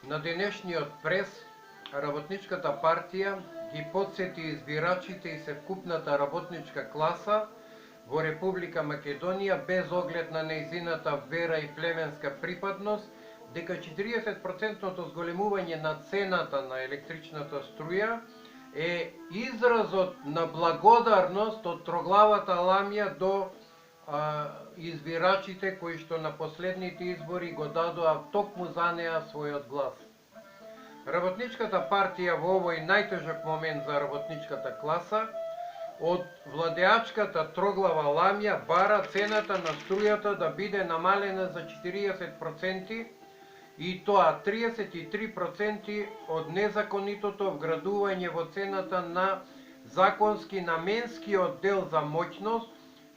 На денешниот прес, Работничката партија ги потсети избирачите и севкупната работничка класа во Република Македонија без оглед на нејзината вера и племенска припадност, дека 40% зголемување на цената на електричната струја е изразот на благодарност од троглавата ламја до избирачите кои што на последните избори го дадоа токму за неа својот глас. Работничката партија во овој најтежок момент за работничката класа од владеачката троглава ламја бара цената на струјата да биде намалена за 40% и тоа 33% од незаконитото вградување во цената на законски наменскиот дел за моќност,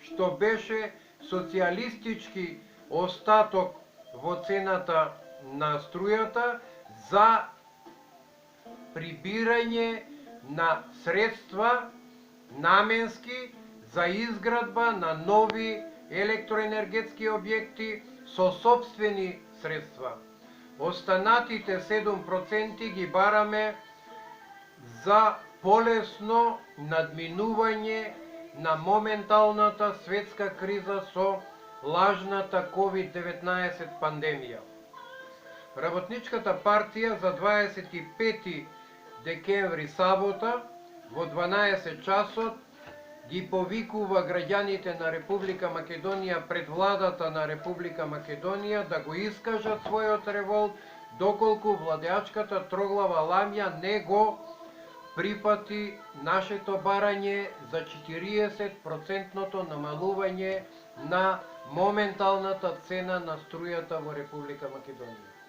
што беше социјалистички остаток во цената на струјата за прибирање на средства наменски за изградба на нови електроенергетски објекти со сопствени средства. Останатите 7% ги бараме за полесно надминување на моменталната светска криза со лажната COVID-19 пандемија. Работничката партија за 25 декември сабота во 12 часот ги повикува граѓаните на Република Македонија пред владата на Република Македонија да го искажат својот револт доколку владеачката троглава ламја не го припати нашето барање за 40% намалување на моменталната цена на струјата во Република Македонија.